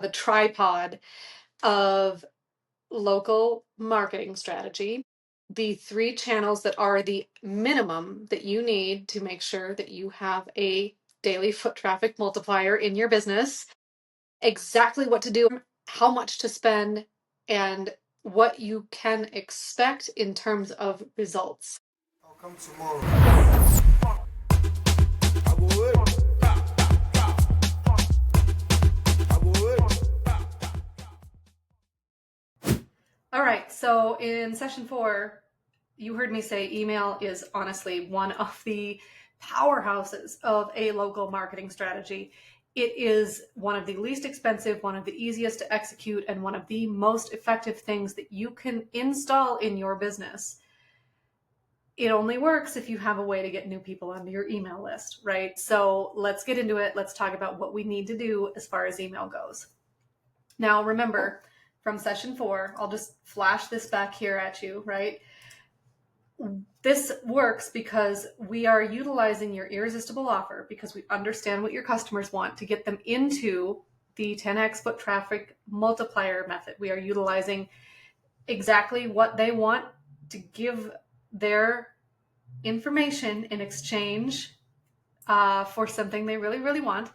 the tripod of local marketing strategy, the 3 channels that are the minimum that you need to make sure that you have a daily foot traffic multiplier in your business, exactly what to do, how much to spend, and what you can expect in terms of results. I'll come tomorrow. I will wait. I will wait. All right, so in session 4, you heard me say email is honestly one of the powerhouses of a local marketing strategy. It is one of the least expensive, one of the easiest to execute, and one of the most effective things that you can install in your business. It only works if you have a way to get new people onto your email list, right? So let's get into it. Let's talk about what we need to do as far as email goes. Now, remember, from session 4, I'll just flash this back here at you, right? This works because we are utilizing your irresistible offer because we understand what your customers want to get them into the 10x foot traffic multiplier method. We are utilizing exactly what they want to give their information in exchange for something they really, really want,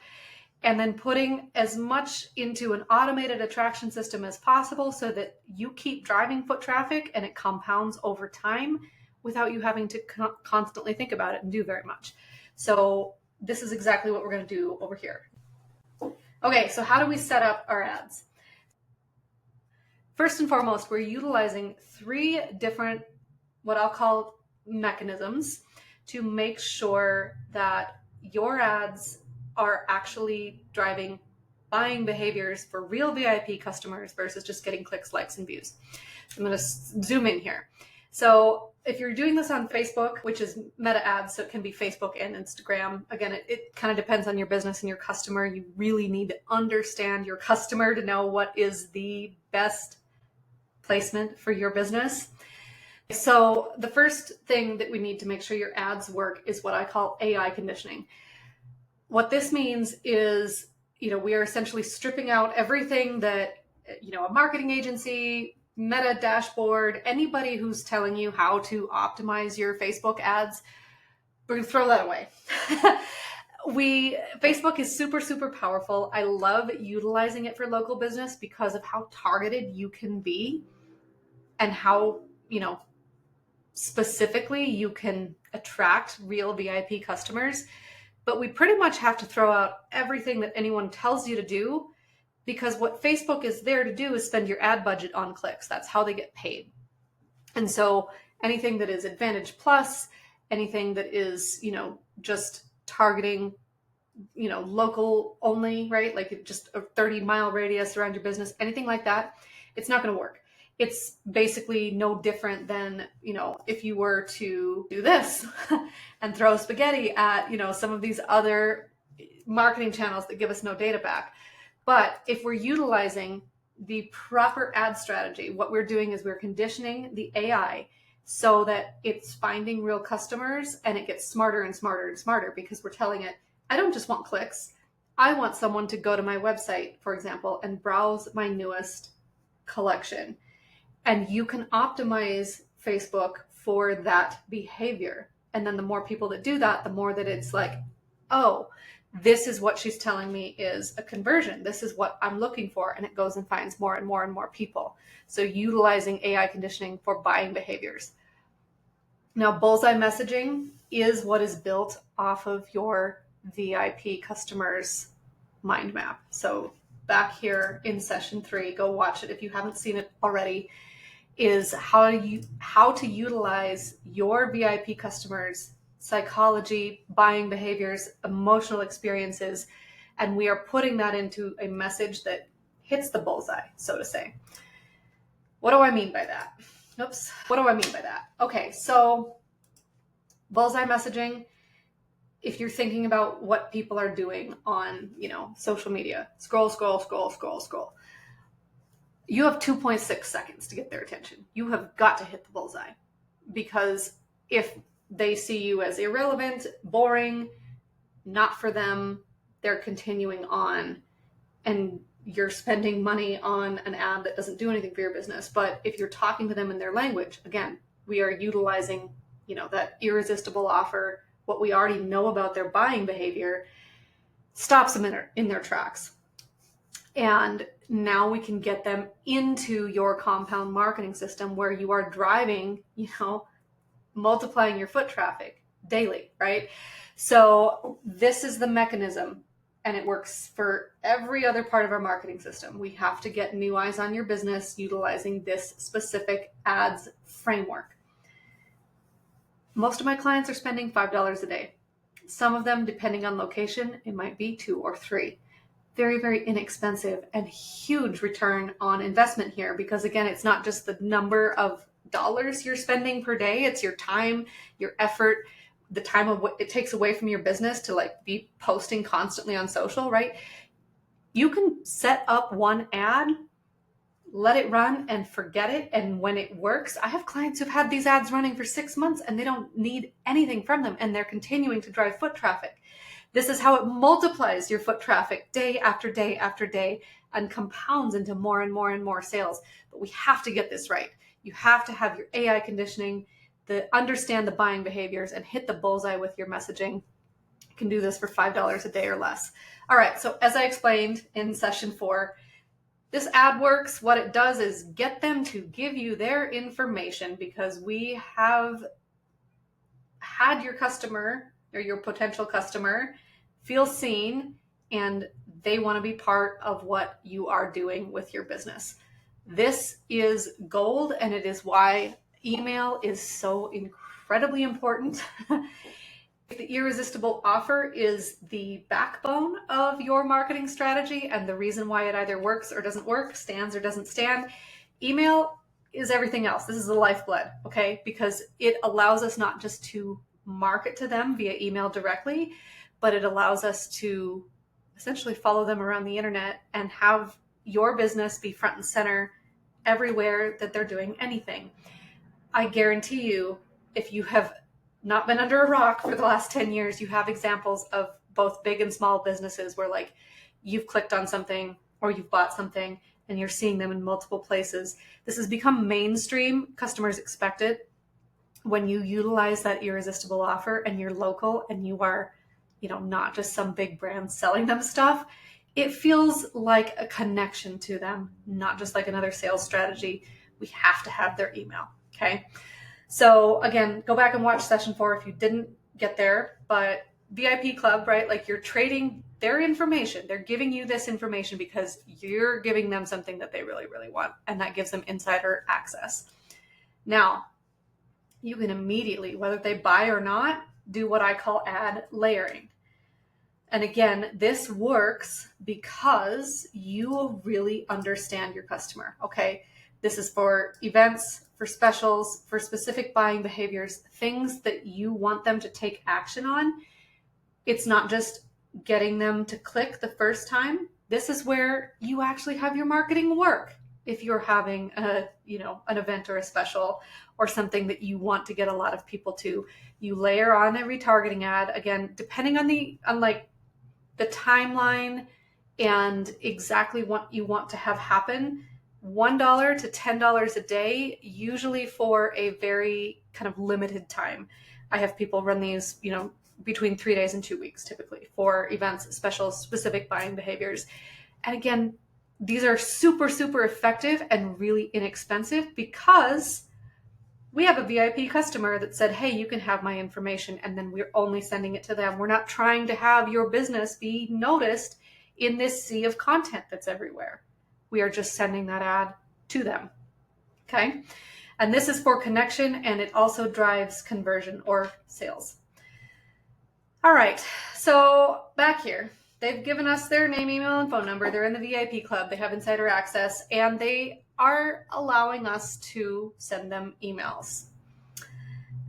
and then putting as much into an automated attraction system as possible so that you keep driving foot traffic and it compounds over time without you having to constantly think about it and do very much. So this is exactly what we're going to do over here. Okay, so how do we set up our ads? First and foremost, we're utilizing 3 different, what I'll call mechanisms to make sure that your ads are actually driving buying behaviors for real VIP customers versus just getting clicks, likes, and views. So I'm going to zoom in here. So if you're doing this on Facebook, which is meta ads, so it can be Facebook and Instagram. Again, it kind of depends on your business and your customer. You really need to understand your customer to know what is the best placement for your business. So the first thing that we need to make sure your ads work is what I call AI conditioning. What this means is, we are essentially stripping out everything that, a marketing agency, Meta dashboard, anybody who's telling you how to optimize your Facebook ads, we're gonna throw that away. Facebook is super, super powerful. I love utilizing it for local business because of how targeted you can be and how, specifically you can attract real VIP customers. But we pretty much have to throw out everything that anyone tells you to do, because what Facebook is there to do is spend your ad budget on clicks. That's how they get paid. And so anything that is Advantage Plus, anything that is, just targeting, local only, right? Like just a 30-mile radius around your business, anything like that, it's not going to work. It's basically no different than, if you were to do this and throw spaghetti at, some of these other marketing channels that give us no data back. But if we're utilizing the proper ad strategy, what we're doing is we're conditioning the AI so that it's finding real customers and it gets smarter and smarter and smarter, because we're telling it, I don't just want clicks. I want someone to go to my website, for example, and browse my newest collection. And you can optimize Facebook for that behavior. And then the more people that do that, the more that it's like, oh, this is what she's telling me is a conversion. This is what I'm looking for. And it goes and finds more and more and more people. So utilizing AI conditioning for buying behaviors. Now, bullseye messaging is what is built off of your VIP customers' mind map. So back here in session 3, go watch it if you haven't seen it already, is how to utilize your VIP customers' psychology, buying behaviors, emotional experiences, and we are putting that into a message that hits the bullseye, so to say. What do I mean by that? What do I mean by that? Okay, so bullseye messaging, if you're thinking about what people are doing on, social media, scroll, you have 2.6 seconds to get their attention. You have got to hit the bullseye, because if they see you as irrelevant, boring, not for them, they're continuing on. And you're spending money on an ad that doesn't do anything for your business. But if you're talking to them in their language, again, we are utilizing, that irresistible offer, what we already know about their buying behavior, stops them in their tracks. And now we can get them into your compound marketing system where you are driving, multiplying your foot traffic daily, right? So this is the mechanism, and it works for every other part of our marketing system. We have to get new eyes on your business utilizing this specific ads framework. Most of my clients are spending $5 a day. Some of them, depending on location, it might be $2 or $3. Very, very inexpensive and huge return on investment here, because again, it's not just the number of dollars you're spending per day, it's your time, your effort, the time of what it takes away from your business to be posting constantly on social, right? You can set up one ad, let it run and forget it. And when it works, I have clients who've had these ads running for 6 months and they don't need anything from them, and they're continuing to drive foot traffic. This is how it multiplies your foot traffic day after day after day and compounds into more and more and more sales. But we have to get this right. You have to have your AI conditioning, understand the buying behaviors, and hit the bullseye with your messaging. You can do this for $5 a day or less. All right, so as I explained in session 4, this ad works. What it does is get them to give you their information, because we have had your customer or your potential customer feel seen, and they want to be part of what you are doing with your business. This is gold, and it is why email is so incredibly important. The irresistible offer is the backbone of your marketing strategy, and the reason why it either works or doesn't work, stands or doesn't stand. Email is everything else. This is the lifeblood, okay? Because it allows us not just to market to them via email directly, but it allows us to essentially follow them around the internet and have your business be front and center everywhere that they're doing anything. I guarantee you, if you have not been under a rock for the last 10 years, you have examples of both big and small businesses where you've clicked on something or you've bought something and you're seeing them in multiple places. This has become mainstream. Customers expect it. When you utilize that irresistible offer and you're local and you are, not just some big brand selling them stuff, it feels like a connection to them, not just like another sales strategy. We have to have their email, okay? So again, go back and watch session 4 if you didn't get there. But VIP club, right? You're trading their information. They're giving you this information because you're giving them something that they really, really want. And that gives them insider access. Now, you can immediately, whether they buy or not, do what I call ad layering. And again, this works because you really understand your customer, okay? This is for events, for specials, for specific buying behaviors, things that you want them to take action on. It's not just getting them to click the first time. This is where you actually have your marketing work. If you're having an event or a special or something that you want to get a lot of people to, you layer on a retargeting ad. Again, depending on the timeline and exactly what you want to have happen, $1 to $10 a day, usually for a very kind of limited time. I have people run these, between 3 days and 2 weeks, typically, for events, specials, specific buying behaviors. And again, these are super, super effective and really inexpensive because we have a VIP customer that said, hey, you can have my information, and then we're only sending it to them. We're not trying to have your business be noticed in this sea of content that's everywhere. We are just sending that ad to them, okay? And this is for connection, and it also drives conversion or sales. All right, so back here, they've given us their name, email, and phone number. They're in the VIP club. They have insider access, and they are allowing us to send them emails.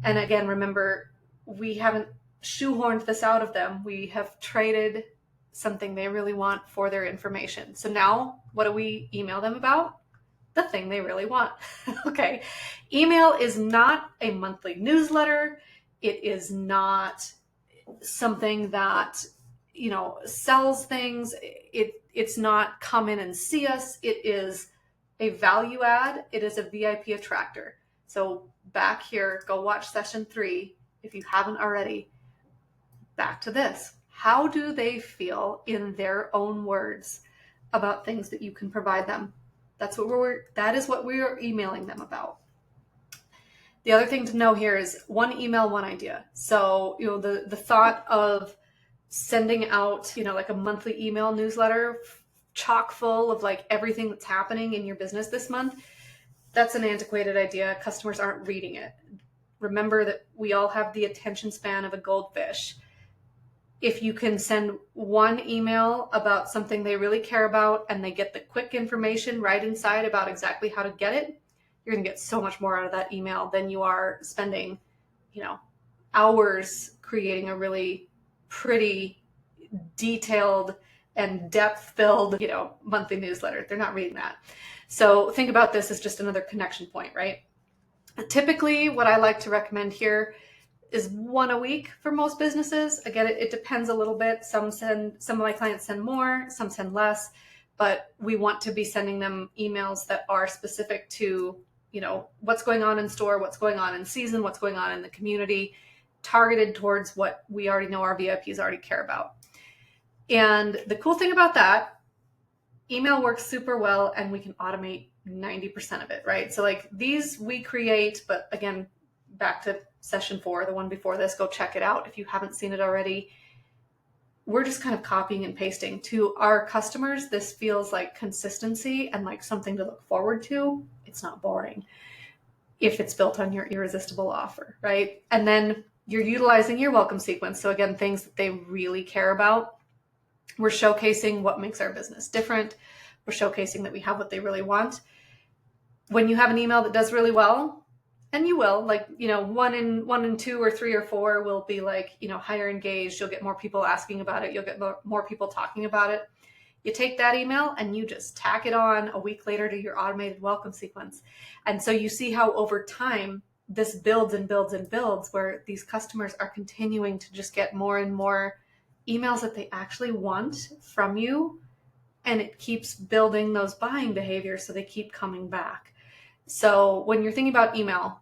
And again, remember, we haven't shoehorned this out of them. We have traded something they really want for their information. So now what do we email them about? The thing they really want. Okay. Email is not a monthly newsletter. It is not something that, sells things. It It's not come in and see us. It is a value add. It is a VIP attractor. So back here, go watch session 3 if you haven't already. Back to this. How do they feel in their own words about things that you can provide them? That is what we're emailing them about. The other thing to know here is one email, one idea. So, the thought of sending out, like a monthly email newsletter chock full of like everything that's happening in your business this month, that's an antiquated idea. Customers aren't reading it. Remember that we all have the attention span of a goldfish. If you can send one email about something they really care about and they get the quick information right inside about exactly how to get it, you're going to get so much more out of that email than you are spending, hours creating a really pretty detailed and depth-filled, monthly newsletter. They're not reading that. So think about this as just another connection point, right? Typically, what I like to recommend here is one a week for most businesses. Again, it depends a little bit. Some of my clients send more, some send less, but we want to be sending them emails that are specific to, what's going on in store, what's going on in season, what's going on in the community, targeted towards what we already know our VIPs already care about. And the cool thing about that, email works super well and we can automate 90% of it, right? So like these we create, but again, back to session 4, the one before this, go check it out if you haven't seen it already. We're just kind of copying and pasting. To our customers, this feels like consistency and like something to look forward to. It's not boring if it's built on your irresistible offer, right? And then you're utilizing your welcome sequence. So again, things that they really care about. We're showcasing what makes our business different. We're showcasing that we have what they really want. When you have an email that does really well, and you will, like, one in 2 or 3 or 4 will be like, higher engaged. You'll get more people asking about it. You'll get more people talking about it. You take that email and you just tack it on a week later to your automated welcome sequence. And so you see how over time this builds and builds and builds, where these customers are continuing to just get more and more emails that they actually want from you. And it keeps building those buying behaviors, so they keep coming back. So when you're thinking about email,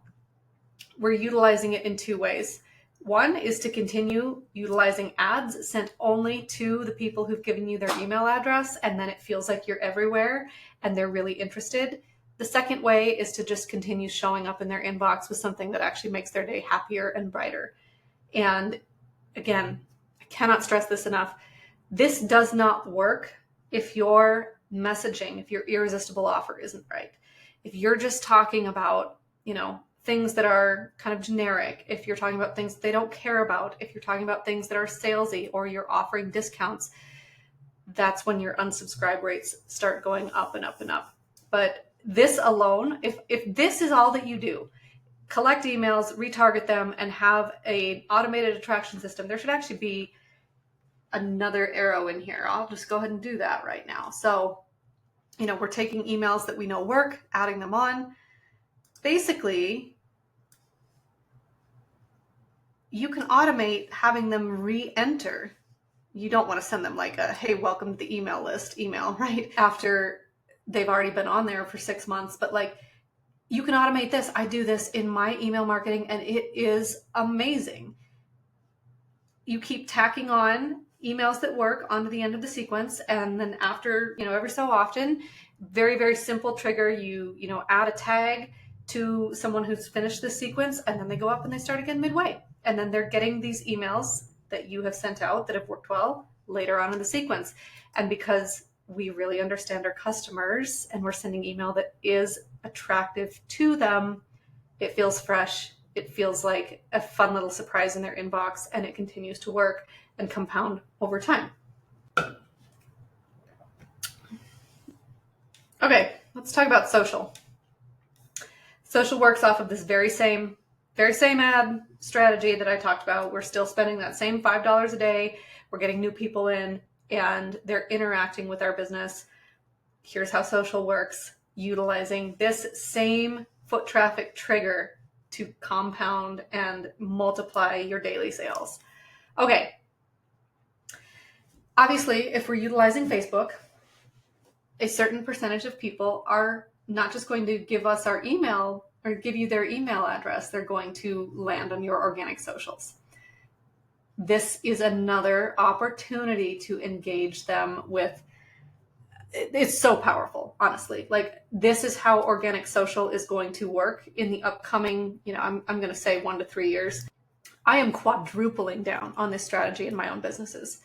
we're utilizing it in 2 ways. One is to continue utilizing ads sent only to the people who've given you their email address, and then it feels like you're everywhere and they're really interested. The second way is to just continue showing up in their inbox with something that actually makes their day happier and brighter. And again, I cannot stress this enough. This does not work if your messaging, if your irresistible offer isn't right. If you're just talking about, things that are kind of generic, if you're talking about things that they don't care about, if you're talking about things that are salesy, or you're offering discounts, that's when your unsubscribe rates start going up and up and up. But this alone, if this is all that you do, collect emails, retarget them, and have an automated attraction system, there should actually be another arrow in here. I'll just go ahead and do that right now. So, we're taking emails that we know work, adding them on. Basically, you can automate having them re-enter. You don't want to send them like a, hey, welcome to the email list email, right? After they've already been on there for 6 months. But like, you can automate this. I do this in my email marketing and it is amazing. You keep tacking on emails that work onto the end of the sequence. And then after, every so often, very, very simple trigger, you add a tag to someone who's finished this sequence, and then they go up and they start again midway. And then they're getting these emails that you have sent out that have worked well later on in the sequence. And because we really understand our customers and we're sending email that is attractive to them, it feels fresh. It feels like a fun little surprise in their inbox, and it continues to work and compound over time. Okay, let's talk about social. Social works off of this very same ad strategy that I talked about. We're still spending that same $5 a day. We're getting new people in and they're interacting with our business. Here's how social works, utilizing this same foot traffic trigger to compound and multiply your daily sales. Okay. Obviously, if we're utilizing Facebook, a certain percentage of people are not just going to give us our email or give you their email address, they're going to land on your organic socials. This is another opportunity to engage them with. It's so powerful, honestly. Like, this is how organic social is going to work in the upcoming, I'm going to say 1 to 3 years. I am quadrupling down on this strategy in my own businesses.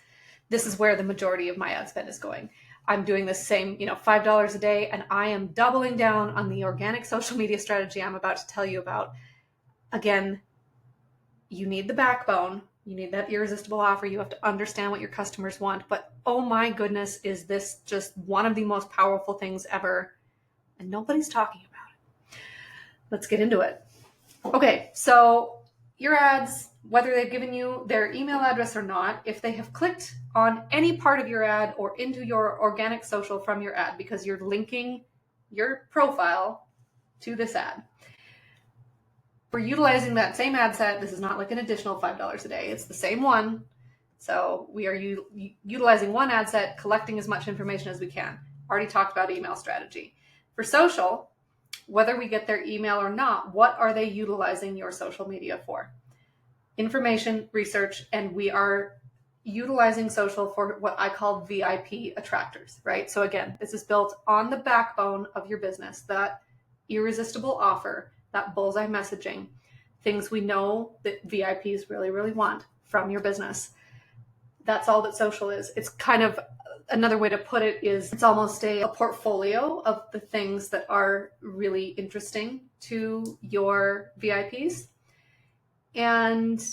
This is where the majority of my ad spend is going. I'm doing the same, $5 a day, and I am doubling down on the organic social media strategy I'm about to tell you about. Again, you need the backbone. You need that irresistible offer. You have to understand what your customers want. But oh my goodness, is this just one of the most powerful things ever? And nobody's talking about it. Let's get into it. Okay, so your ads, whether they've given you their email address or not, if they have clicked on any part of your ad or into your organic social from your ad, because you're linking your profile to this ad, we're utilizing that same ad set. This is not like an additional $5 a day. It's the same one. So we are utilizing one ad set, collecting as much information as we can. Already talked about email strategy. For social, whether we get their email or not, what are they utilizing your social media for? Information, research, and we are utilizing social for what I call VIP attractors, right? So again, this is built on the backbone of your business, that irresistible offer, that bullseye messaging, things we know that VIPs really, really want from your business. That's all that social is. It's kind of, another way to put it is, it's almost a portfolio of the things that are really interesting to your VIPs. And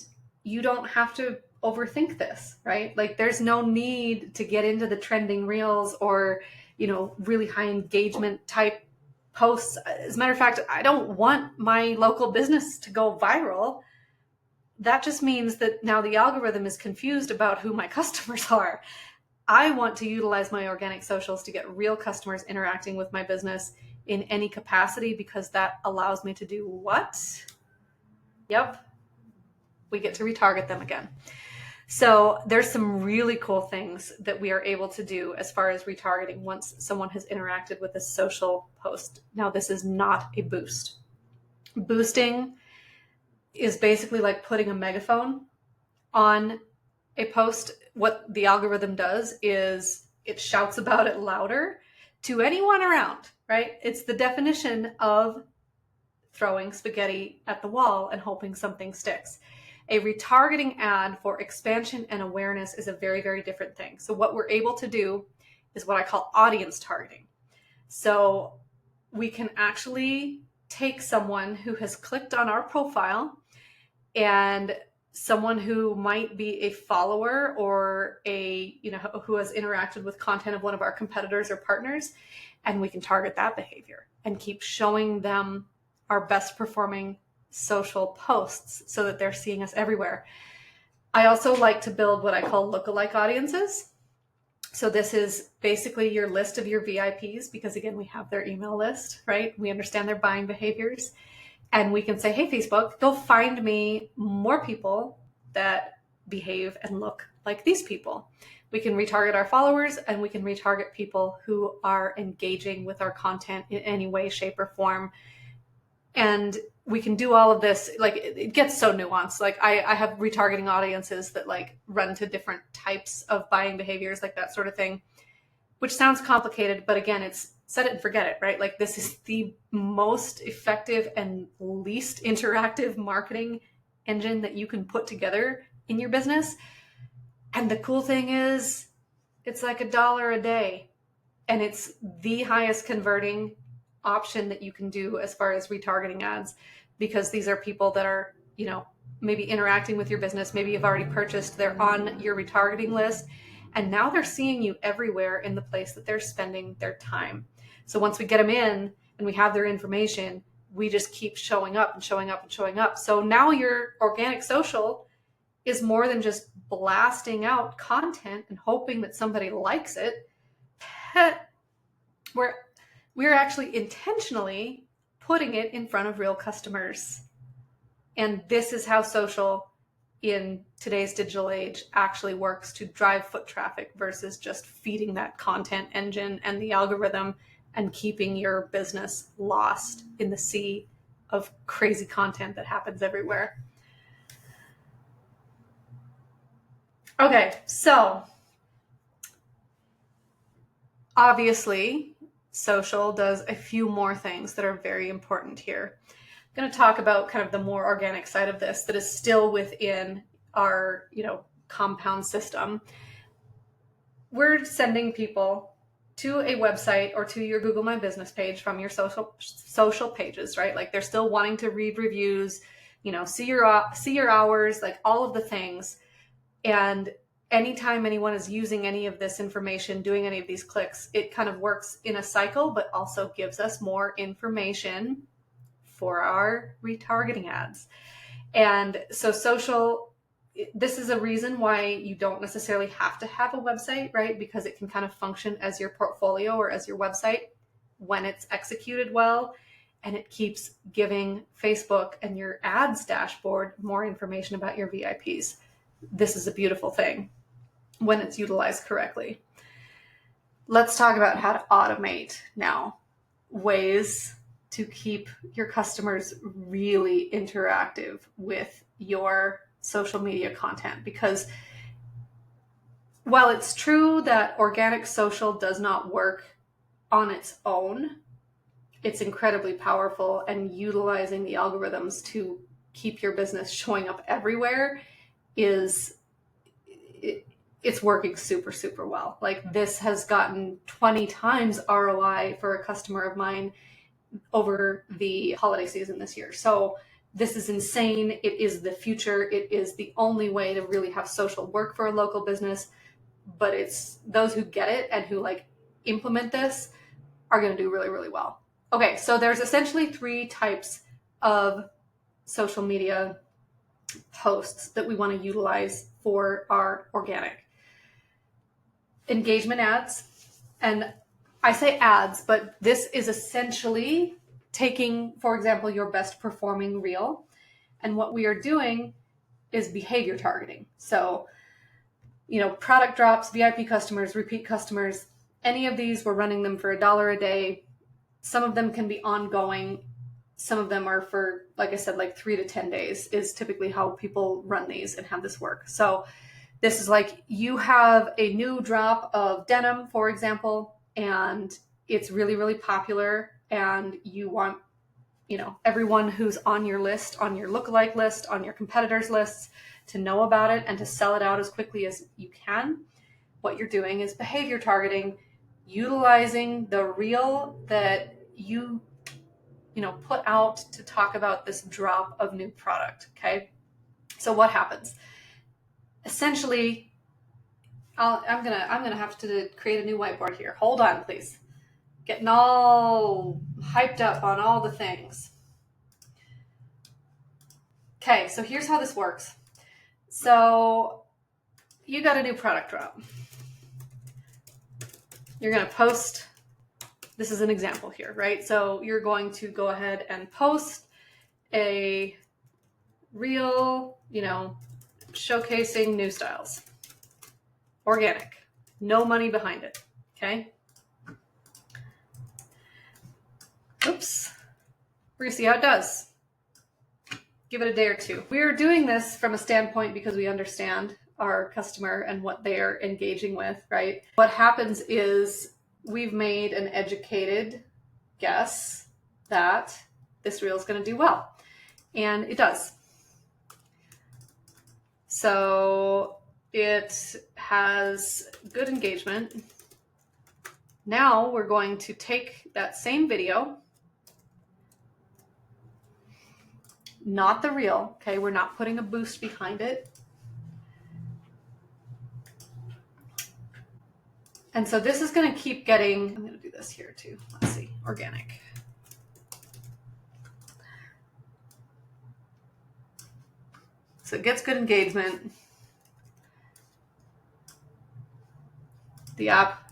you don't have to overthink this, right? Like, there's no need to get into the trending reels or, really high engagement type posts. As a matter of fact, I don't want my local business to go viral. That just means that now the algorithm is confused about who my customers are. I want to utilize my organic socials to get real customers interacting with my business in any capacity, because that allows me to do what? Yep. We get to retarget them again. So there's some really cool things that we are able to do as far as retargeting once someone has interacted with a social post. Now, this is not a boost. Boosting is basically like putting a megaphone on a post. What the algorithm does is it shouts about it louder to anyone around, right? It's the definition of throwing spaghetti at the wall and hoping something sticks. A retargeting ad for expansion and awareness is a very, very different thing. So what we're able to do is what I call audience targeting. So we can actually take someone who has clicked on our profile and someone who might be a follower or who has interacted with content of one of our competitors or partners, and we can target that behavior and keep showing them our best performing social posts so that they're seeing us everywhere. I also like to build what I call lookalike audiences. So this is basically your list of your VIPs, because again, we have their email list, right? We understand their buying behaviors, and we can say, hey, Facebook, go find me more people that behave and look like these people. We can retarget our followers, and we can retarget people who are engaging with our content in any way, shape, or form. And we can do all of this. Like, it gets so nuanced. Like, I have retargeting audiences that like run to different types of buying behaviors, like that sort of thing, which sounds complicated, but again, it's set it and forget it, right? Like, this is the most effective and least interactive marketing engine that you can put together in your business. And the cool thing is, it's like $1 a day, and it's the highest converting option that you can do as far as retargeting ads, because these are people that are, maybe interacting with your business. Maybe you've already purchased, they're on your retargeting list, and now they're seeing you everywhere in the place that they're spending their time. So once we get them in and we have their information, we just keep showing up and showing up and showing up. So now your organic social is more than just blasting out content and hoping that somebody likes it. We're actually intentionally putting it in front of real customers. And this is how social in today's digital age actually works to drive foot traffic versus just feeding that content engine and the algorithm and keeping your business lost in the sea of crazy content that happens everywhere. Okay, so obviously, social does a few more things that are very important here. I'm going to talk about kind of the more organic side of this that is still within our, compound system. We're sending people to a website or to your Google My Business page from your social pages, right? Like they're still wanting to read reviews, see your hours, like all of the things. And anytime anyone is using any of this information, doing any of these clicks, it kind of works in a cycle, but also gives us more information for our retargeting ads. And so social, this is a reason why you don't necessarily have to have a website, right? Because it can kind of function as your portfolio or as your website when it's executed well. And it keeps giving Facebook and your ads dashboard more information about your VIPs. This is a beautiful thing when it's utilized correctly. Let's talk about how to automate now. Ways to keep your customers really interactive with your social media content. Because while it's true that organic social does not work on its own, it's incredibly powerful, and utilizing the algorithms to keep your business showing up everywhere it's working super, super well. Like this has gotten 20 times ROI for a customer of mine over the holiday season this year. So this is insane. It is the future. It is the only way to really have social work for a local business. But it's those who get it and who implement this are going to do really, really well. Okay, so there's essentially 3 types of social media posts that we want to utilize for our organic engagement ads. And I say ads, but this is essentially taking, for example, your best performing reel, and what we are doing is behavior targeting. So, product drops, VIP customers, repeat customers, any of these, we're running them for $1 a day. Some of them can be ongoing. Some of them are for, like I said, 3 to 10 days is typically how people run these and have this work. So this is you have a new drop of denim, for example, and it's really, really popular, and you want, everyone who's on your list, on your lookalike list, on your competitors' lists to know about it and to sell it out as quickly as you can. What you're doing is behavior targeting, utilizing the reel that you put out to talk about this drop of new product. Okay. So what happens? Essentially, I'm gonna have to create a new whiteboard here. Hold on, please. Getting all hyped up on all the things. Okay, so here's how this works. So you got a new product drop. You're gonna post. This is an example here, right? So you're going to go ahead and post a reel, showcasing new styles. Organic. No money behind it. Okay? Oops. We're going to see how it does. Give it a day or 2. We're doing this from a standpoint because we understand our customer and what they're engaging with, right? What happens is we've made an educated guess that this reel is going to do well. And it does. So it has good engagement. Now we're going to take that same video, not the reel, okay? We're not putting a boost behind it. And so this is going to keep getting, I'm going to do this here too. Let's see, organic. So it gets good engagement. The app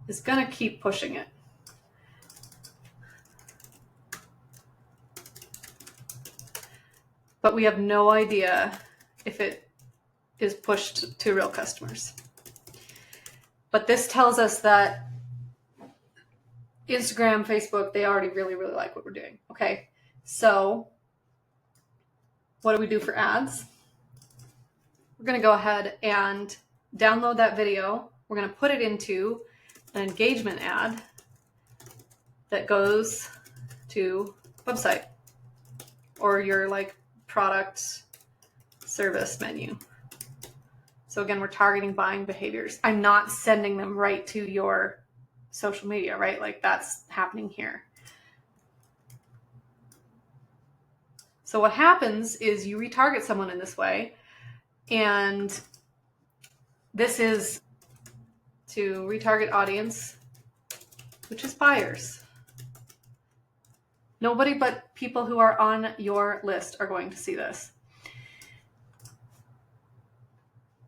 is going to keep pushing it. But we have no idea if it is pushed to real customers. But this tells us that Instagram, Facebook, they already really, really like what we're doing. Okay, so what do we do for ads? We're going to go ahead and download that video. We're going to put it into an engagement ad that goes to website or your like product service menu. So again, we're targeting buying behaviors. I'm not sending them right to your social media, right? Like that's happening here. So what happens is you retarget someone in this way, and this is to retarget audience, which is buyers. Nobody but people who are on your list are going to see this.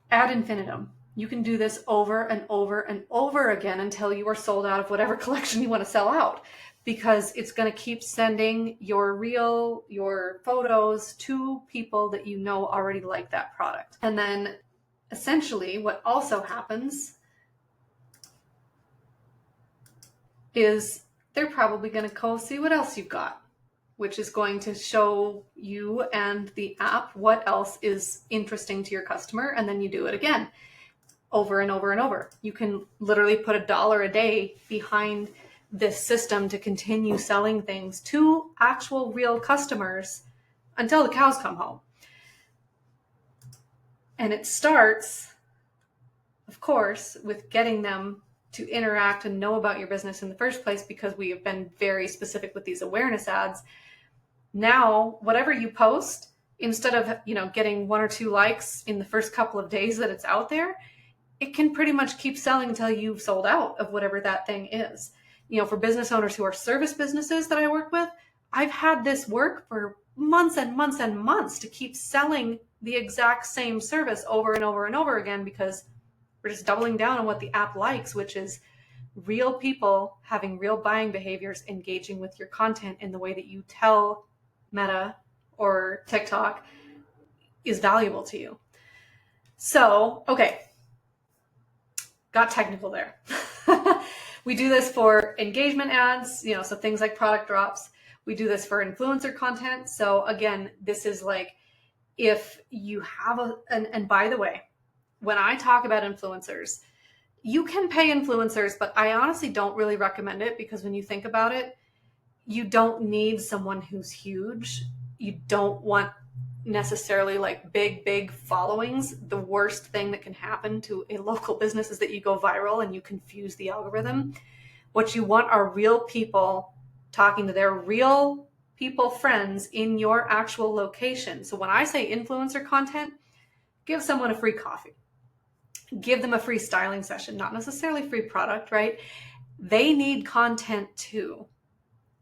Ad infinitum. You can do this over and over and over again until you are sold out of whatever collection you want to sell out, because it's going to keep sending your reel, your photos to people that you know already like that product. And then essentially what also happens is they're probably going to go see what else you've got, which is going to show you and the app what else is interesting to your customer. And then you do it again, over and over and over. You can literally put $1 a day behind this system to continue selling things to actual real customers until the cows come home. And it starts, of course, with getting them to interact and know about your business in the first place, because we have been very specific with these awareness ads. Now, whatever you post, instead of, getting 1 or 2 likes in the first couple of days that it's out there, it can pretty much keep selling until you've sold out of whatever that thing is. For business owners who are service businesses that I work with, I've had this work for months and months and months to keep selling the exact same service over and over and over again, because we're just doubling down on what the app likes, which is real people having real buying behaviors, engaging with your content in the way that you tell Meta or TikTok is valuable to you. So, okay, got technical there. We do this for engagement ads, so things like product drops. We do this for influencer content. So again, this is like, if you have and by the way, when I talk about influencers, you can pay influencers, but I honestly don't really recommend it, because when you think about it, you don't need someone who's huge. You don't want necessarily like big followings. The worst thing that can happen to a local business is that you go viral and you confuse the algorithm. What you want are real people talking to their real people friends in your actual location. So when I say influencer content, give someone a free coffee. Give them a free styling session, not necessarily free product, right? They need content too.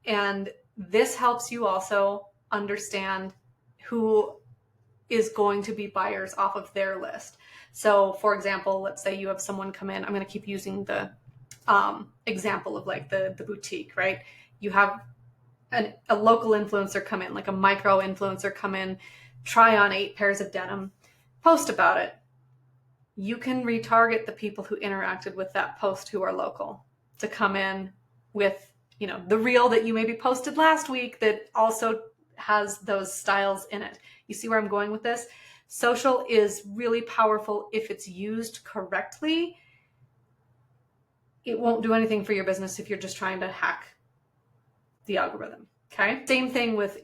And this helps you also understand who is going to be buyers off of their list. So for example, let's say you have someone come in. I'm going to keep using the example of like the boutique, right? You have a local influencer come in, like a micro influencer come in, try on 8 pairs of denim, post about it. You can retarget the people who interacted with that post who are local to come in with, the reel that you maybe posted last week that also has those styles in it. You see where I'm going with this? Social is really powerful if it's used correctly. It won't do anything for your business if you're just trying to hack the algorithm. Okay. Same thing with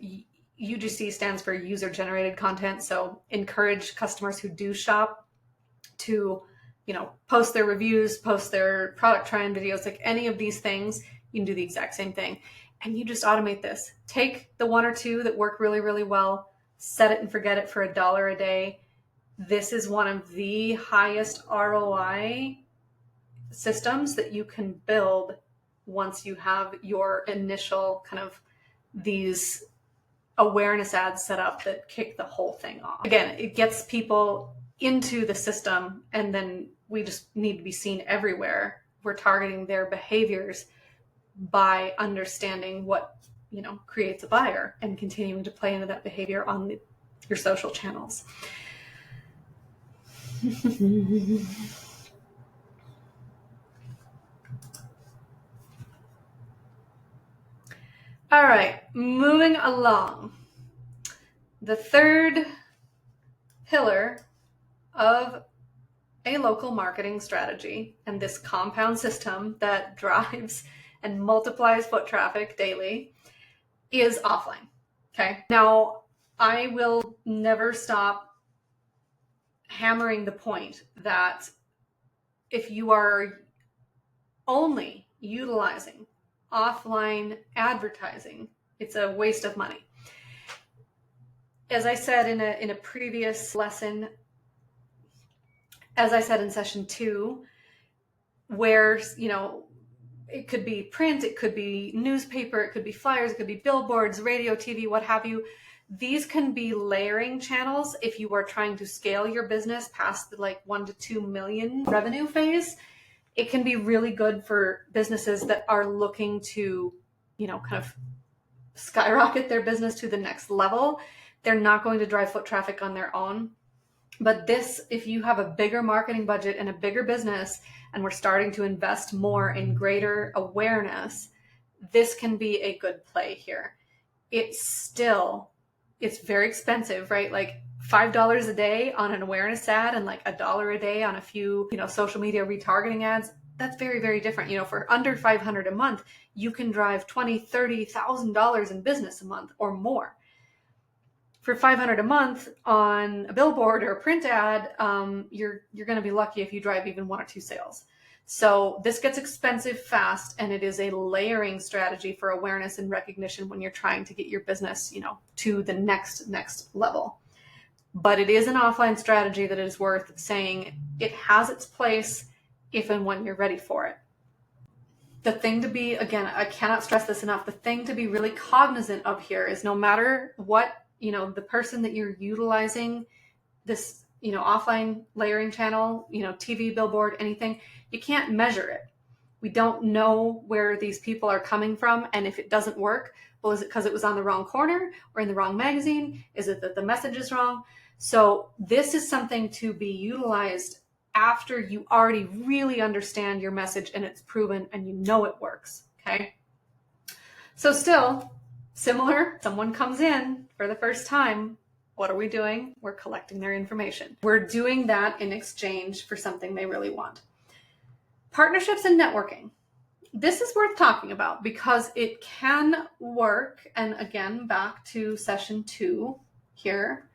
UGC, stands for user generated content. So encourage customers who do shop to, post their reviews, post their product try-on videos, like any of these things. You can do the exact same thing. And you just automate this. Take the 1 or 2 that work really, really well, set it and forget it for $1 a day. This is one of the highest ROI systems that you can build once you have your initial kind of these awareness ads set up that kick the whole thing off. Again, it gets people into the system, and then we just need to be seen everywhere. We're targeting their behaviors by understanding what creates a buyer and continuing to play into that behavior on your social channels. All right, moving along. The third pillar of a local marketing strategy and this compound system that drives and multiplies foot traffic daily is offline. Okay. Now, I will never stop hammering the point that if you are only utilizing offline advertising, it's a waste of money. As I said in a previous lesson, as I said in session 2, where, it could be print, it could be newspaper, it could be flyers, it could be billboards, radio, TV, what have you. These can be layering channels if you are trying to scale your business past the 1 to 2 million revenue phase. It can be really good for businesses that are looking to, kind of skyrocket their business to the next level. They're not going to drive foot traffic on their own. But this, if you have a bigger marketing budget and a bigger business, and we're starting to invest more in greater awareness, this can be a good play here. It's very expensive, right? Like $5 a day on an awareness ad and like $1 a day on a few, social media retargeting ads. That's very, very different. For under $500 a month, you can drive $20,000, $30,000 in business a month or more. For $500 a month on a billboard or a print ad, you're going to be lucky if you drive even 1 or 2 sales. So this gets expensive fast, and it is a layering strategy for awareness and recognition when you're trying to get your business, to the next level. But it is an offline strategy that is worth saying it has its place if and when you're ready for it. The thing to be, again, I cannot stress this enough, the thing to be really cognizant of here is no matter what, the person that you're utilizing this, offline layering channel, TV, billboard, anything, you can't measure it. We don't know where these people are coming from. And if it doesn't work, well, is it because it was on the wrong corner or in the wrong magazine? Is it that the message is wrong? So this is something to be utilized after you already really understand your message and it's proven and it works. Okay. So still similar, someone comes in for the first time. What are we doing? We're collecting their information. We're doing that in exchange for something they really want. Partnerships and networking. This is worth talking about because it can work. And again, back to session 2 here.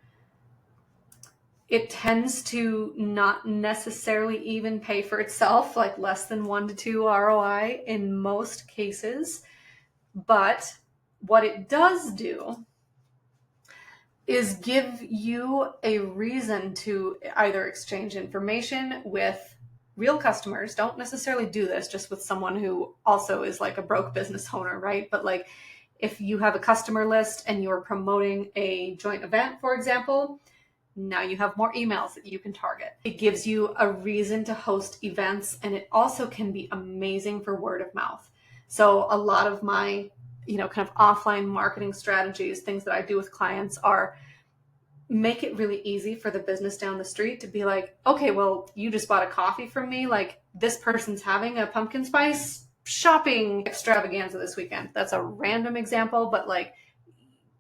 It tends to not necessarily even pay for itself, like less than 1 to 2 ROI in most cases. But what it does do is give you a reason to either exchange information with real customers. Don't necessarily do this just with someone who also is like a broke business owner, right? But like if you have a customer list and you're promoting a joint event, for example, now you have more emails that you can target. It gives you a reason to host events, and it also can be amazing for word of mouth. So a lot of my kind of offline marketing strategies, things that I do with clients are make it really easy for the business down the street to be like, okay, well, you just bought a coffee from me. Like this person's having a pumpkin spice shopping extravaganza this weekend. That's a random example, but like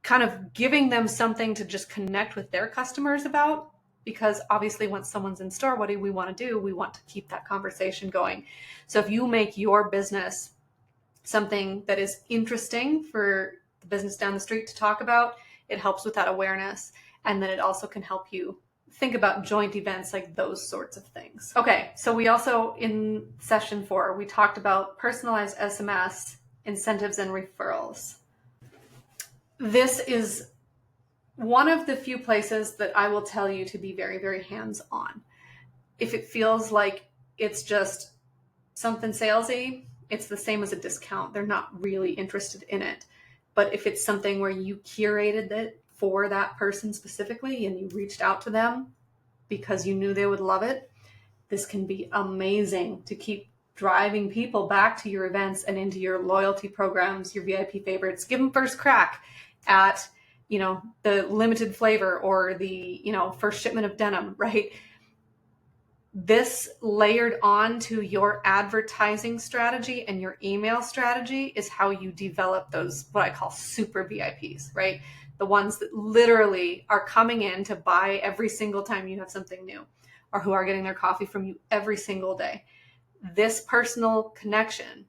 kind of giving them something to just connect with their customers about, because obviously once someone's in store, what do we want to do? We want to keep that conversation going. So if you make your business something that is interesting for the business down the street to talk about, it helps with that awareness. And then it also can help you think about joint events, like those sorts of things. Okay, so we also, in session 4, we talked about personalized SMS, incentives, and referrals. This is one of the few places that I will tell you to be very, very hands-on. If it feels like it's just something salesy, it's the same as a discount. They're not really interested in it. But if it's something where you curated it for that person specifically and you reached out to them because you knew they would love it, this can be amazing to keep driving people back to your events and into your loyalty programs, your VIP favorites. Give them first crack at, the limited flavor or the, first shipment of denim, right? This layered on to your advertising strategy and your email strategy is how you develop those, what I call super VIPs, right? The ones that literally are coming in to buy every single time you have something new, or who are getting their coffee from you every single day. This personal connection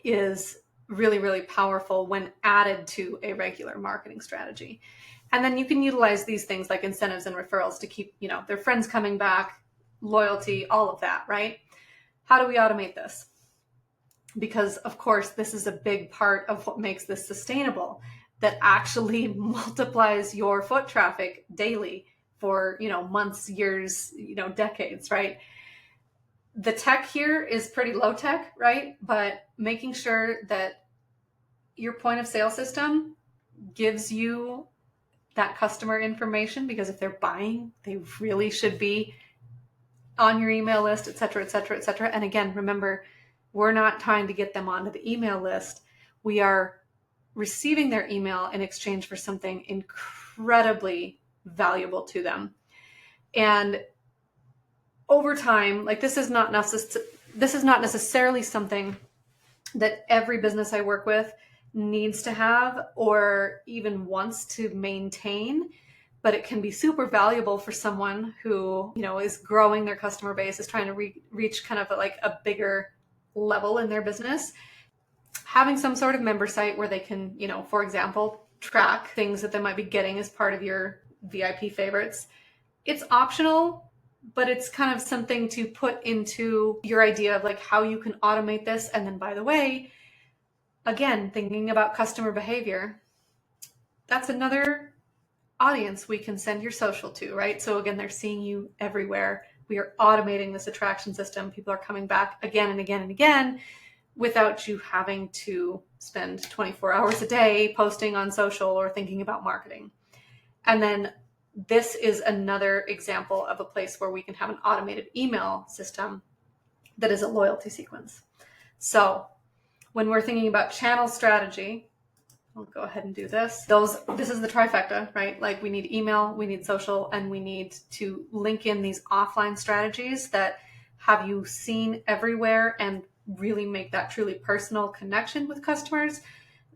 is really, really powerful when added to a regular marketing strategy. And then you can utilize these things like incentives and referrals to keep, their friends coming back, loyalty, all of that, right? How do we automate this? Because of course, this is a big part of what makes this sustainable, that actually multiplies your foot traffic daily for, months, years, decades, right? The tech here is pretty low tech, right? But making sure that your point of sale system gives you that customer information, because if they're buying, they really should be on your email list, et cetera, et cetera, et cetera. And again, remember, we're not trying to get them onto the email list. We are receiving their email in exchange for something incredibly valuable to them. And over time, like this is not necessarily something that every business I work with needs to have or even wants to maintain, but it can be super valuable for someone who, is growing their customer base, is trying to reach kind of like a bigger level in their business. Having some sort of member site where they can, for example, track things that they might be getting as part of your VIP favorites. It's optional, but it's kind of something to put into your idea of like how you can automate this. And then, by the way, again, thinking about customer behavior, that's another audience we can send your social to, right? So again, they're seeing you everywhere. We are automating this attraction system. People are coming back again and again and again without you having to spend 24 hours a day posting on social or thinking about marketing. And then this is another example of a place where we can have an automated email system that is a loyalty sequence. So when we're thinking about channel strategy, I'll go ahead and do this. This is the trifecta, right? Like we need email, we need social, and we need to link in these offline strategies that have you seen everywhere and really make that truly personal connection with customers.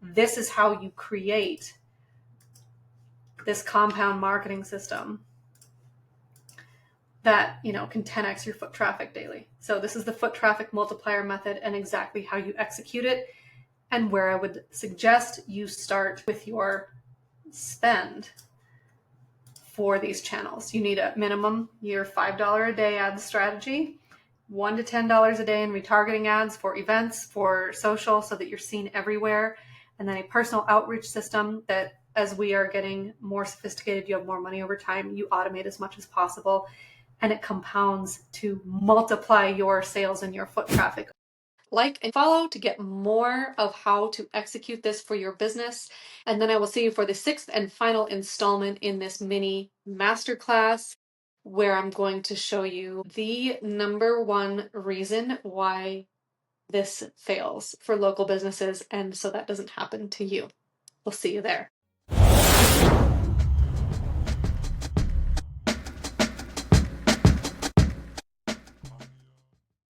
This is how you create this compound marketing system that, can 10x your foot traffic daily. So this is the foot traffic multiplier method and exactly how you execute it, and where I would suggest you start with your spend for these channels. You need a minimum your $5 a day ad strategy, $1 to $10 a day in retargeting ads for events, for social, so that you're seen everywhere, and then a personal outreach system that, as we are getting more sophisticated, you have more money over time, you automate as much as possible, and it compounds to multiply your sales and your foot traffic. Like and follow to get more of how to execute this for your business. And then I will see you for the 6th and final installment in this mini masterclass, where I'm going to show you the number one reason why this fails for local businesses, and so that doesn't happen to you. We'll see you there.